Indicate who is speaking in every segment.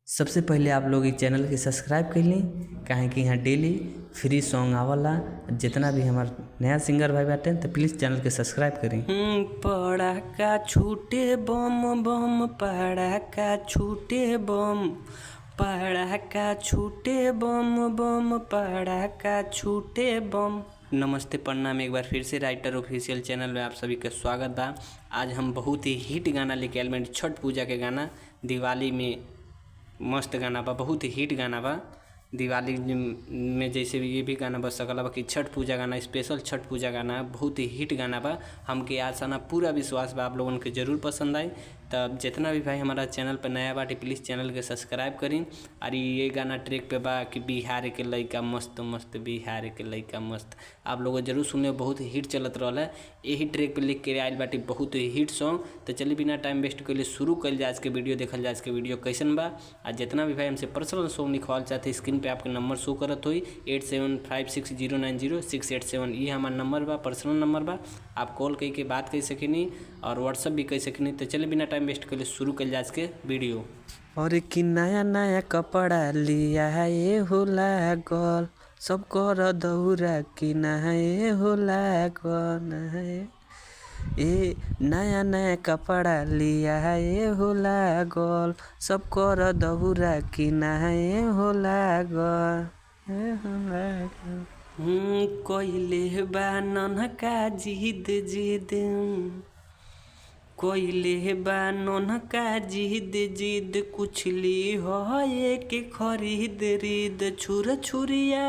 Speaker 1: सबसे पहले आप लोग इस चैनल के सब्सक्राइब कर ली काहे कि यहाँ डेली फ्री सॉन्ग आवला। जितना भी हमार नया सिंगर भाई बाटे तो प्लीज़ चैनल के सब्सक्राइब करी।
Speaker 2: पड़ाका छूटे बम बम, पड़ाका छूटे बम, पड़ाका छूटे बम बम, पड़ाका छूटे बम। नमस्ते प्रणाम, एक बार फिर से राइटर ऑफिशियल चैनल में आप सभी का स्वागत बा। आज हम बहुत ही हिट गाना लेके आए बानी, छठ पूजा के गाना। दिवाली में मस्त गाना बा, बहुत ही हिट गाना बा। दिवाली में जैसे भी ये भी गाना बज सकला बा कि छठ पूजा गाना, स्पेशल छठ पूजा गाना, बहुत ही हिट गाना बा। हमके आशा ना पूरा विश्वास बा आप लोगन के जरूर पसंद आई। तब जितना भी भाई हमारा चैनल पर नया बाटे प्लीज़ चैनल के सब्सक्राइब करी। और ये गाना ट्रैक पे बा कि बिहार के लइका मस्त मस्त, बिहार के लइका मस्त। आप लोग जरूर सुने, बहुत हिट चलत रहा है। यही ट्रैक पे लिख के आयल बाटे, बहुत ही हिट सॉन्ग। तो चलिए बिना टाइम वेस्ट के लिए शुरू कर जाए आज के वीडियो, देखल जाए आज के वीडियो कैसन बा। और जितना भी भाई हमसे पर्सनल सॉन्ग लिखवाल चाहते स्क्रीन पे आपके नंबर शो करत हुई 8756090687। ये हमारा नंबर बा, पर्सनल नंबर बा। आप कॉल करके बात कर सकेनी और व्हाट्सअप भी कर सकेनी। तो चलिए बिना टाइम वेस्ट के लिए शुरू कर जाए आज के वीडियो।
Speaker 1: और कि नया नया कपड़ा लिया है ये होला गल, सब कर दौरा कि नहाए होला गल। ए नया नया कपड़ा लिया है ये होला गल, सब कर दौरा कि नहाए होला गल।
Speaker 2: कोइले बा ननका जिद जिद, कोइले बा ननका जिद जिद, कुछ ली हो के खरीद रीद। छुर छुरिया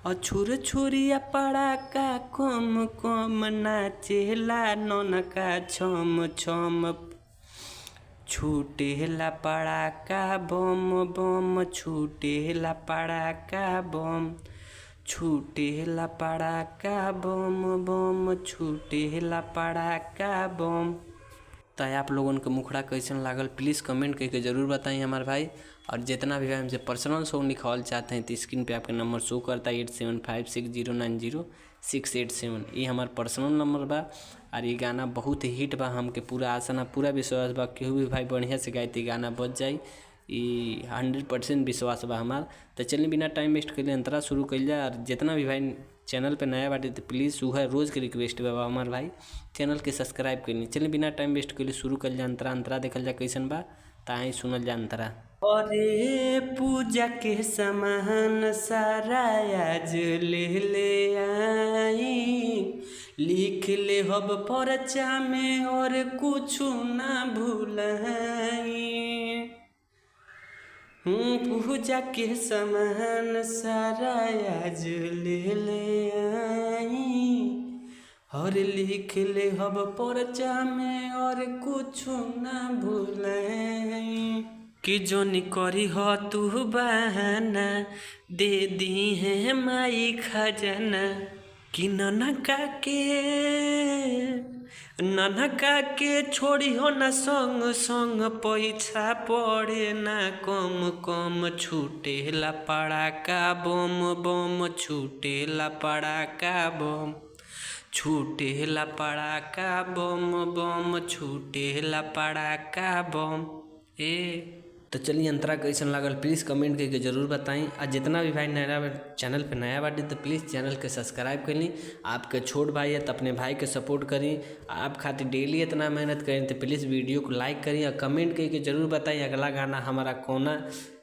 Speaker 2: और छुर छुरिया पड़ाका कम कम, नाचेला ननका छम छम। छूटेला पड़ाका बम बम, छूटेला पड़ाका बम, छूटेला पड़ाका बम बम, छूटेला पड़ाका बम। तो आप लोगन के मुखड़ा कैसन लागल प्लीज़ कमेंट करके ज़रूर बताइए हमारे भाई। और जितना भी भाई हमसे पर्सनल सॉन्ग लिखवाल चाहते हैं तो स्क्रीन पे आपके नंबर शो करता है 8756090687। ये हमारा पर्सनल नंबर बा। और ये गाना बहुत ही हिट बा, हमके पूरा आशा ना पूरा विश्वास बा केहू भी भाई बढ़िया से गाए तो गाना बच जाए। ये 100% विश्वास बा हमार। तो चलिए बिना टाइम वेस्ट कर अंतरा शुरू कर जाए। और जितना भी भाई चैनल पे नया बाटे तो प्लीज़ वह रोज़ के रिक्वेस्ट बा हमार भाई चैनल के सब्सक्राइब करनी। चलिए बिना टाइम वेस्ट के लिए शुरू कर जाए अंतरा। अंतरा देखल जा कैसन बा ताही सुनल जा अंतरा। अरे पूजा के सामान सारा आज ले आई, लिख ले हब परचा में और कुछ ना भूलाई। पूजा के सामान सारा आज ले आई, और लिख ले हब परचा में और कुछ ना भूलाई। कि जोनी करी हो तू बहाना, दे दी है माई खजाना। कि ननका के छोड़ी हो ना संग संग, पैसा पड़े ना कम कम। छूटेला पड़ाका बम बम, छूटेला पड़ाका बम, छूटेला पड़ाका बम बम, छूटेला पड़ाका बम।
Speaker 1: तो चलिए अंतरा कैसन लागल प्लीज़ कमेंट करके ज़रूर बताएं। और जितना भी भाई नया चैनल पे नया बाटे तो प्लीज़ चैनल के सब्सक्राइब कर ली। आपके छोट भाई है तो अपने भाई के सपोर्ट करी। आप खातिर डेली इतना मेहनत करें तो प्लीज़ वीडियो को लाइक करी और कमेंट करके ज़रूर बताएं अगला गाना हमारा कोना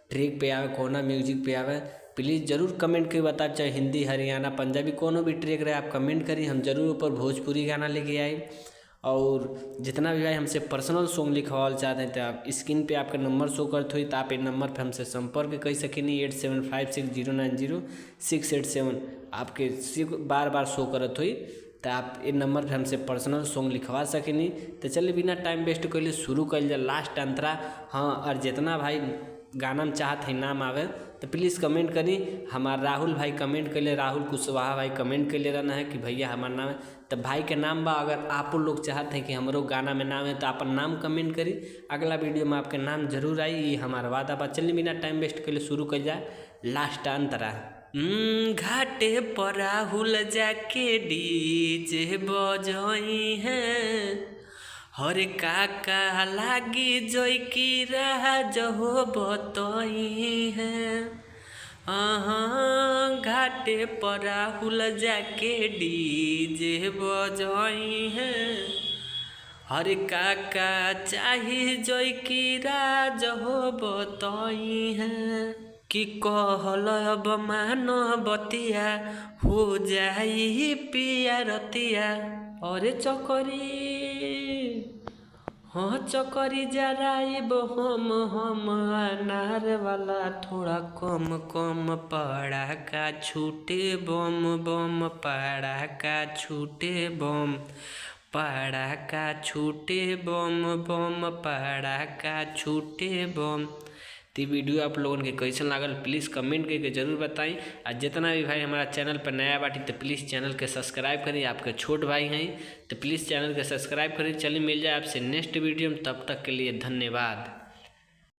Speaker 1: ट्रैक पे आवे, कोना म्यूजिक पे आवे। प्लीज़ ज़रूर कमेंट करके बताए, चाहे हिंदी हरियाणा पंजाबी कोनो भी ट्रैक रहे आप कमेंट करी, हम ज़रूर ऊपर भोजपुरी गाना लेके आए। और जितना भी भाई हमसे पर्सनल सॉन्ग लिखवाल चाहते हैं तो आप स्क्रीन पे आपका नंबर शो करते हुई तो आप ये नंबर पे हमसे संपर्क कर सकेनी 8756090687। आपके बार बार शो करत हुई तो आप ये नंबर पे हमसे पर्सनल सॉन्ग लिखवा सकेनी। तो चलिए बिना टाइम वेस्ट कर लिए शुरू कर जाए लास्ट अंतरा। हाँ, और जितना भाई गाना में चाहत है नाम आवे तो प्लीज़ कमेंट करी। हमारा राहुल भाई कमेंट कर ले, राहुल कुशवाहा भाई कमेंट कर ले रहना है कि भैया हमारा नाम है। तो भाई के नाम बा, अगर आप लोग चाहते हैं कि हमारो गाना में नाम है तो अपन नाम कमेंट करी, अगला वीडियो में आपके नाम जरूर आई, ये हमारा वादा बा। चलिए बिना टाइम वेस्ट के लिए शुरू कर जाए लास्ट अंतरा।
Speaker 2: घाटे पर राहुल जाके डीजे बजाई है, हरे काका लागी जोई की राज हो बतई है घाटे पर राहुल जाके डीजे बजई है। हरे काका चाही जोई की राज हो बतई है कि कहल अब मान बतिया हो जाई पिया रतिया। अरे चकरी हाँ चकरी जराइब हम अनार वाला थोड़ा कम कम पड़ाका छूटे बम बम पड़ाका छूटे बम पड़ाका छूटे बम बम पड़ाका छूटे बम। तो वीडियो आप लोगन के कैसन लागल प्लीज़ कमेंट करके जरूर बताएं। और जितना भी भाई हमारा चैनल पर नया बाटी तो प्लीज़ चैनल के सब्सक्राइब करें। आपके छोट भाई हैं तो प्लीज़ चैनल के सब्सक्राइब करें। चलिए मिल जाए आपसे नेक्स्ट वीडियो में, तब तक के लिए धन्यवाद।